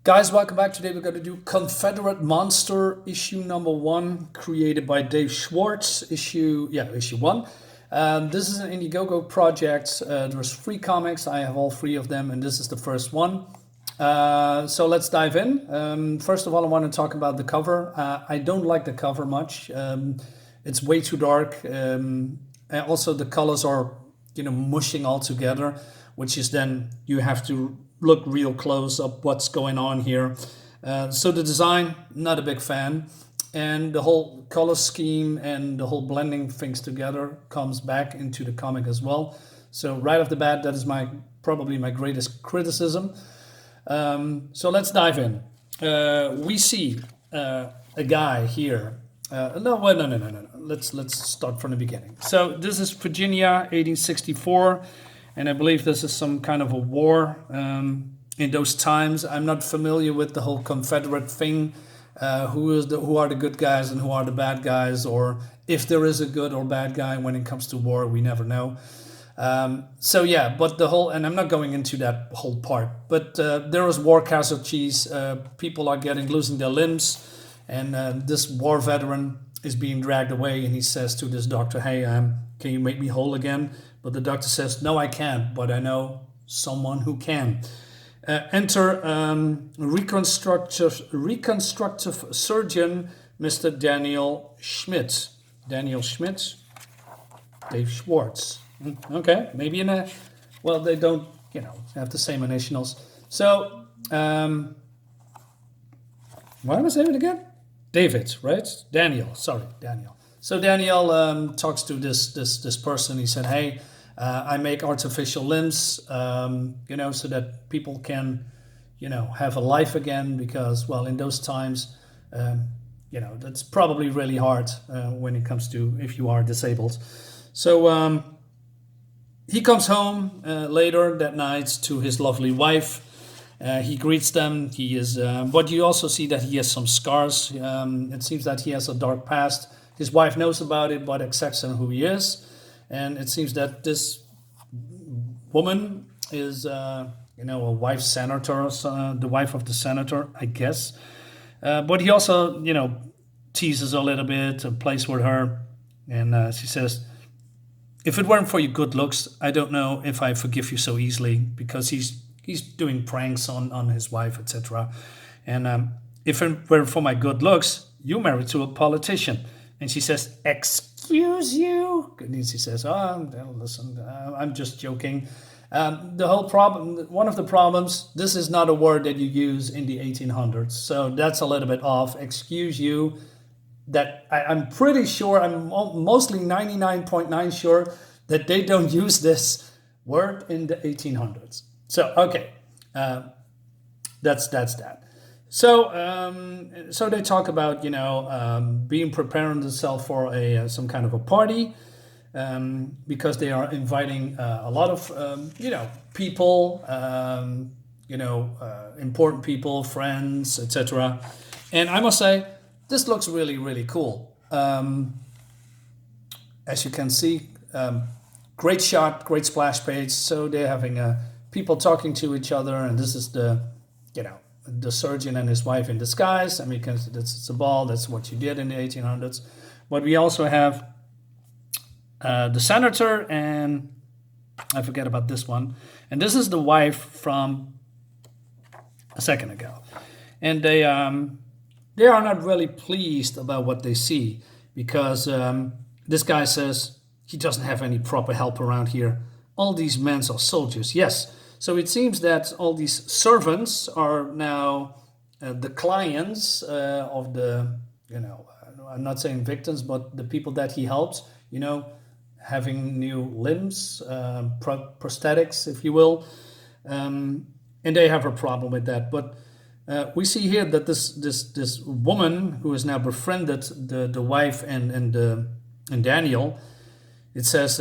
Guys, welcome back. Today we're going to do Confederate Monster, issue number 1, created by Dave Schwartz, issue 1. This is an Indiegogo project. There's 3 comics. I have all 3 of them, and this is the first one. So let's dive in. First of all, I want to talk about the cover. I don't like the cover much. It's way too dark. And also the colors are, mushing all together, which is then you have to look real close up what's going on here. So the design, not a big fan. And the whole color scheme and the whole blending things together comes back into the comic as well. So right off the bat, that is probably my greatest criticism. So let's dive in. We see a guy here. No. Let's start from the beginning. So this is Virginia, 1864. And I believe this is some kind of a war in those times. I'm not familiar with the whole Confederate thing. Who are the good guys and who are the bad guys, or if there is a good or bad guy when it comes to war, we never know. But and I'm not going into that whole part. But there is war casualties. People are losing their limbs, and this war veteran is being dragged away, and he says to this doctor, "Hey, can you make me whole again?" But the doctor says, "No, I can't, but I know someone who can." Enter reconstructive surgeon, Mr. Daniel Schmidt. Daniel Schmidt, Dave Schwartz. Okay, maybe they don't, have the same initials. So, what was it again? David, right? Daniel. So Daniel talks to this person. He said, "Hey, I make artificial limbs, so that people can, have a life again. Because, well, in those times, that's probably really hard when it comes to if you are disabled." So he comes home later that night to his lovely wife. He greets them. He is, but you also see that he has some scars. It seems that he has a dark past. His wife knows about it, but accepts him who he is. And it seems that this woman is, a wife senator, the wife of the senator, I guess. But he also, teases a little bit, plays with her. And she says, "If it weren't for your good looks, I don't know if I forgive you so easily," because he's doing pranks on his wife, etc. And if it weren't for my good looks, you married to a politician. And she says, "Excuse you?" And she says, listen, I'm just joking. The whole problem, one of the problems, this is not a word that you use in the 1800s. So that's a little bit off. Excuse you. That I'm pretty sure, I'm mostly 99.9 sure that they don't use this word in the 1800s. So, okay, that's that. So they talk about being preparing themselves for some kind of a party, because they are inviting a lot of people, important people, friends, etc. And I must say, this looks really, really cool. As you can see, great shot, great splash page. So they're having people talking to each other, and this is the surgeon and his wife in disguise. I mean, it's a ball. That's what you did in the 1800s. But we also have the senator, and I forget about this one. And this is the wife from a second ago. And they are not really pleased about what they see, because this guy says he doesn't have any proper help around here. All these men are soldiers, yes. So it seems that all these servants are now the clients of the, I'm not saying victims, but the people that he helps, having new limbs, prosthetics, if you will. And they have a problem with that. But we see here that this woman who has now befriended the wife and Daniel, it says,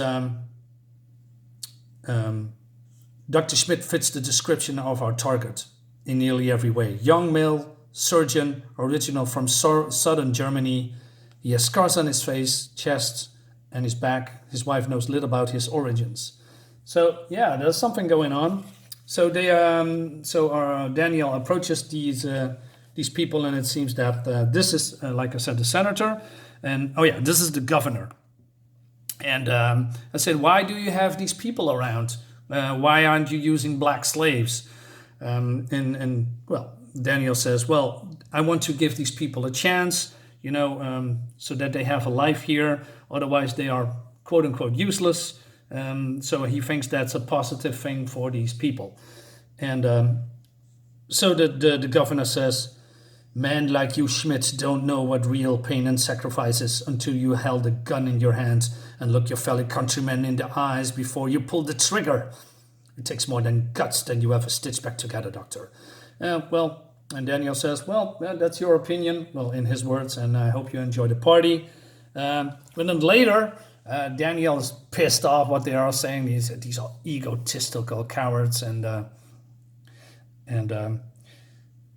"Dr. Schmidt fits the description of our target in nearly every way. Young male, surgeon, original from southern Germany. He has scars on his face, chest, and his back. His wife knows little about his origins." So, yeah, there's something going on. So Daniel approaches these people, and it seems that this is, like I said, the senator, and oh yeah, this is the governor. And I said, why do you have these people around? Why aren't you using black slaves? And well, Daniel says, well, I want to give these people a chance, so that they have a life here. Otherwise, they are quote unquote useless. So he thinks that's a positive thing for these people. And so the governor says, men like you, Schmidt, don't know what real pain and sacrifice is until you held a gun in your hand and look your fellow countrymen in the eyes before you pull the trigger. It takes more than guts than you ever stitch back together, Doctor. And Daniel says, well, that's your opinion. Well, in his words, and I hope you enjoy the party. But then later, Daniel is pissed off what they are saying. These are egotistical cowards, and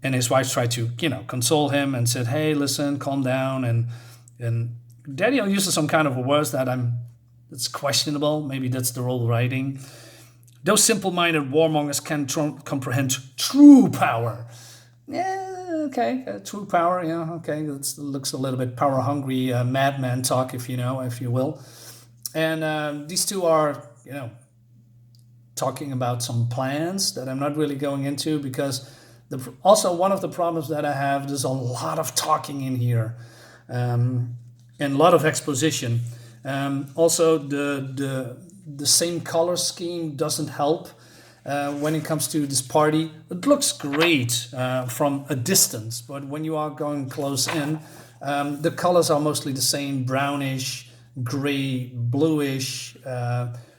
his wife tried to, console him and said, hey, listen, calm down. And Daniel uses some kind of a words that's questionable. Maybe that's the role writing. Those simple-minded warmongers can comprehend true power. Yeah, okay, true power. Yeah, okay. That looks a little bit power-hungry, madman talk, if you will. And these two are, talking about some plans that I'm not really going into because also one of the problems that I have, there's a lot of talking in here, and a lot of exposition. Also, the same color scheme doesn't help when it comes to this party. It looks great from a distance, but when you are going close in, the colors are mostly the same: brownish, gray, bluish.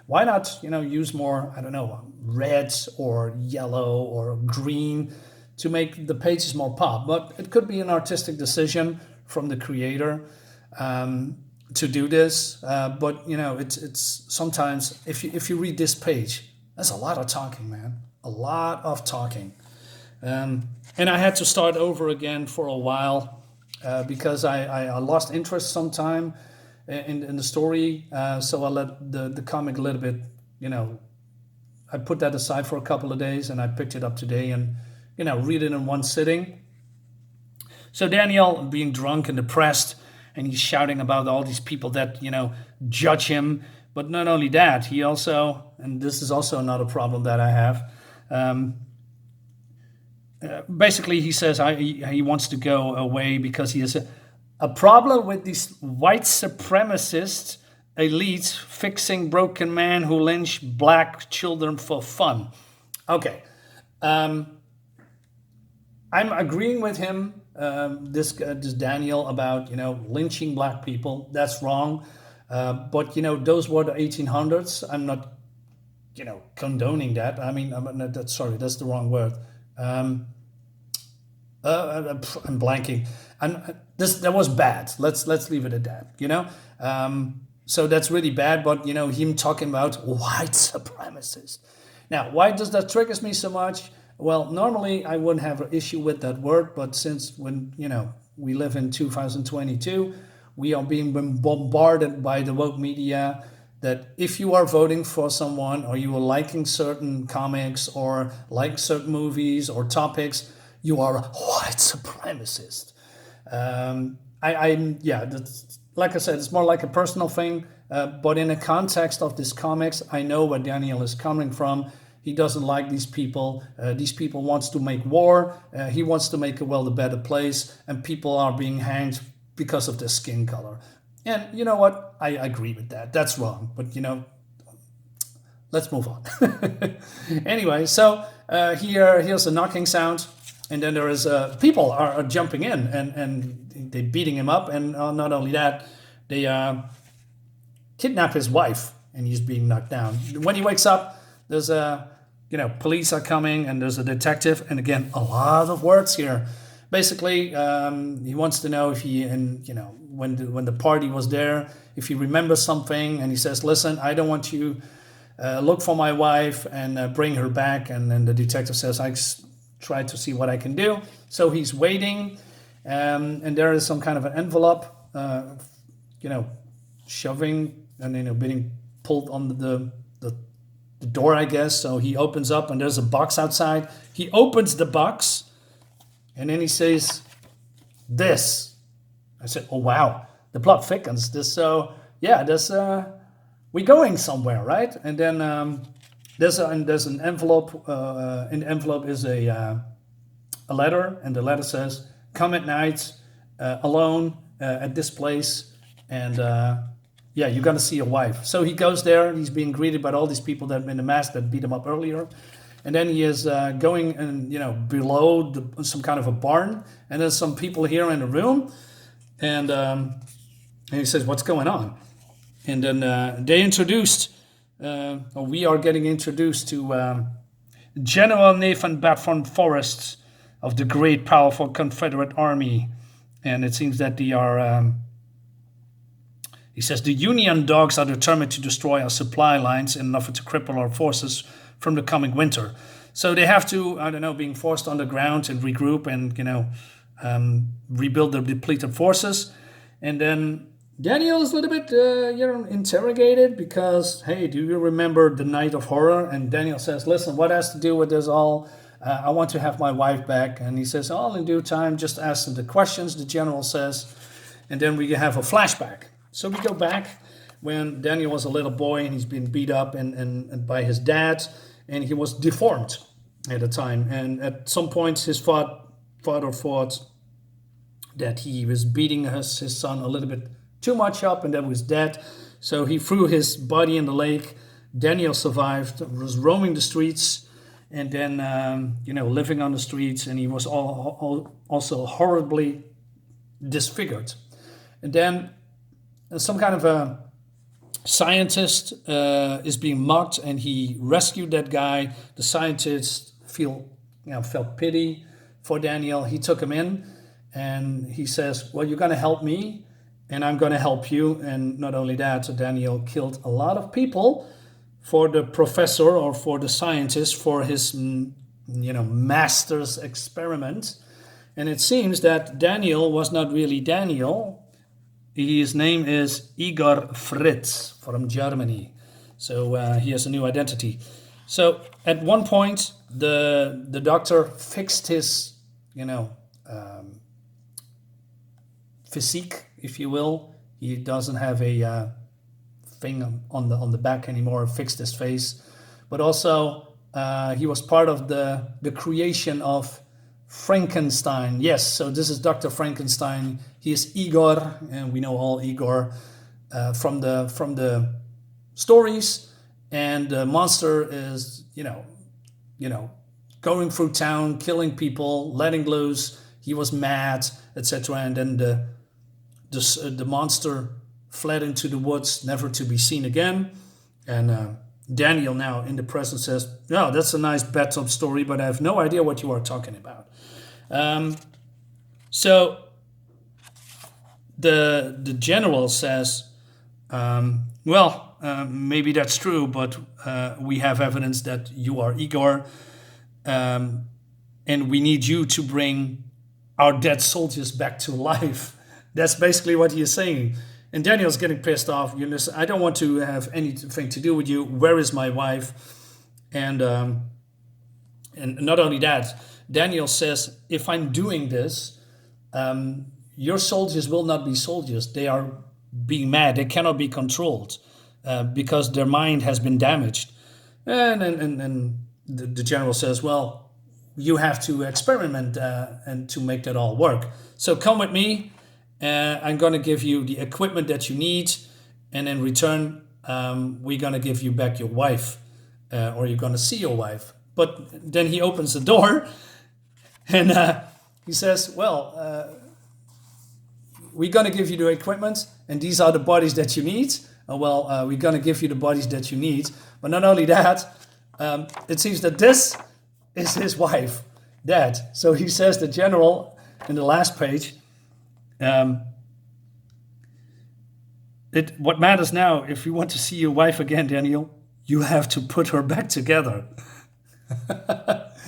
Why not, use more, I don't know, red or yellow or green to make the pages more pop? But it could be an artistic decision from the creator to do this. But it's sometimes if you read this page, there's a lot of talking, man, a lot of talking, and I had to start over again for a while because I lost interest sometime in the story. So I let the comic a little bit, I put that aside for a couple of days, and I picked it up today and read it in one sitting. So Daniel, being drunk and depressed, and he's shouting about all these people that, judge him. But not only that, he also, and this is also another problem that I have, basically he says he wants to go away because he has a problem with these white supremacist elite fixing broken men who lynch black children for fun. Okay. I'm agreeing with him, this Daniel, about lynching black people. That's wrong, but those were the 1800s. I'm not condoning that. I mean, that's the wrong word. I'm blanking. That was bad. Let's leave it at that. So that's really bad. But him talking about white supremacists. Now, why does that triggers me so much? Well, normally I wouldn't have an issue with that word, but since when we live in 2022, we are being bombarded by the woke media that if you are voting for someone or you are liking certain comics or like certain movies or topics, you are a white supremacist. That's, like I said, it's more like a personal thing, but in the context of this comics, I know where Daniel is coming from. He doesn't like these people. These people wants to make war. He wants to make a world a better place, and people are being hanged because of their skin color. And you know what? I agree with that. That's wrong. But let's move on. Anyway, so here's a knocking sound, and then there is people are jumping in and they're beating him up, and not only that, they kidnap his wife, and he's being knocked down. When he wakes up, there's police are coming, and there's a detective, and again, a lot of words here. Basically, he wants to know if when the party was there, if he remembers something, and he says, listen, I don't want you look for my wife and bring her back. And then the detective says, I try to see what I can do. So he's waiting, and there is some kind of an envelope, shoving and being pulled on the the door, I guess. So he opens up and there's a box outside. He opens the box and then he says, this. I said, oh, wow, the plot thickens. We're going somewhere, right? And then there's an envelope. In the envelope is a letter, and the letter says, come at night, alone, at this place, and you're gonna see your wife. So he goes there, and he's being greeted by all these people that in the mask that beat him up earlier. And then he is going and below some kind of a barn, and there's some people here in the room, and he says, what's going on? And then we are getting introduced to General Nathan Bedford Forrest of the great, powerful Confederate Army. And it seems that they are, he says, the Union dogs are determined to destroy our supply lines in an effort to cripple our forces from the coming winter. So they have to, being forced on the ground and regroup and, rebuild their depleted forces. And then Daniel is a little bit, interrogated because, hey, do you remember the night of horror? And Daniel says, listen, what has to do with this all? I want to have my wife back. And he says, all in due time, just ask them the questions, the general says. And then we have a flashback. So we go back when Daniel was a little boy and he's been beat up and by his dad. And he was deformed at the time. And at some point, his father thought that he was beating his son a little bit too much up and that was dead. So he threw his body in the lake. Daniel survived, was roaming the streets, and then, living on the streets. And he was also horribly disfigured. And then some kind of a scientist is being mocked, and he rescued that guy. The scientist felt pity for Daniel. He took him in, and he says, well, you're going to help me, and I'm going to help you. And not only that, so Daniel killed a lot of people for the professor or for the scientist for his, master's experiment. And it seems that Daniel was not really Daniel. His name is Igor Fritz from Germany. So he has a new identity. So at one point, the doctor fixed his, physique, if you will. He doesn't have a thing on the back anymore, fixed his face. But also, he was part of the creation of Frankenstein. Yes, so this is Dr. Frankenstein. He is Igor, and we know all Igor from the stories. And the monster is, going through town, killing people, letting loose. He was mad, etc. And then the monster fled into the woods, never to be seen again. And Daniel now in the present says, "No, that's a nice bedtime story, but I have no idea what you are talking about." So the general says, maybe that's true, but we have evidence that you are Igor, and we need you to bring our dead soldiers back to life. That's basically what he is saying. And Daniel's getting pissed off. I don't want to have anything to do with you. Where is my wife? And not only that, Daniel says, if I'm doing this, your soldiers will not be soldiers. They are being mad. They cannot be controlled because their mind has been damaged. And the general says, well, you have to experiment and to make that all work. So come with me. I'm going to give you the equipment that you need. And in return, we're going to give you back your wife, or you're going to see your wife. But then he opens the door and he says, well, we're going to give you the equipment and these are the bodies that you need. We're going to give you the bodies that you need. But not only that, it seems that this is his wife, dead. So he says, the general, in the last page, what matters now, if you want to see your wife again, Daniel, you have to put her back together.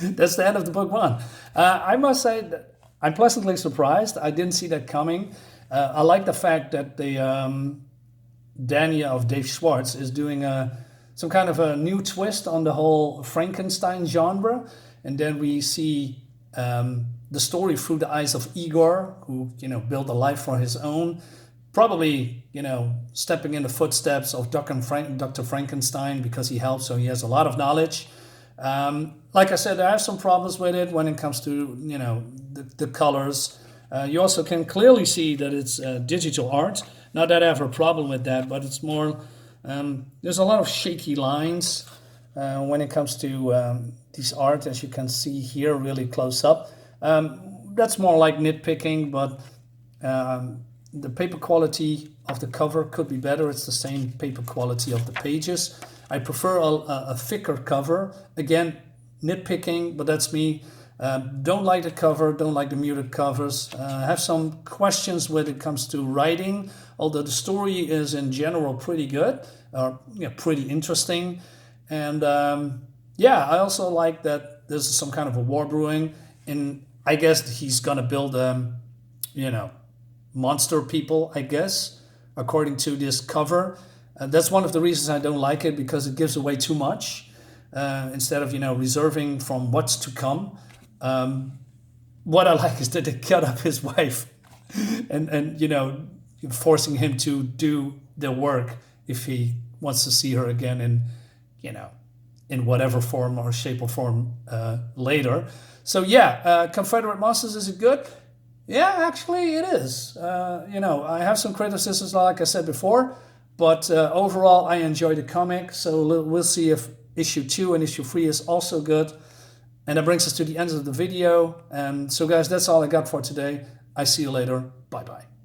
That's the end of the book one. I must say that I'm pleasantly surprised. I didn't see that coming. I like the fact that the Daniel of Dave Schwartz is doing some kind of a new twist on the whole Frankenstein genre. And then we see the story through the eyes of Igor, who, built a life for his own, probably, stepping in the footsteps of Dr. Frankenstein because he helps, so he has a lot of knowledge. Like I said, I have some problems with it when it comes to, the colors. You also can clearly see that it's digital art. Not that I have a problem with that, but it's more, there's a lot of shaky lines when it comes to these art, as you can see here really close up. That's more like nitpicking, but the paper quality of the cover could be better. It's the same paper quality of the pages. I prefer a thicker cover. Again, nitpicking, but that's me. Don't like the cover, don't like the muted covers. I have some questions when it comes to writing, although the story is in general pretty good, pretty interesting. And I also like that there's some kind of a war brewing, and I guess he's gonna build, monster people, I guess, according to this cover. That's one of the reasons I don't like it, because it gives away too much. Instead of, reserving from what's to come. What I like is that they cut up his wife and forcing him to do the work if he wants to see her again in whatever form or shape or form later. So Confederate Monsters, is it good? Yeah, actually it is. I have some criticisms, like I said before, but overall I enjoy the comic. So we'll see if issue 2 and issue 3 is also good. And that brings us to the end of the video. And so guys, that's all I got for today. I see you later. Bye-bye.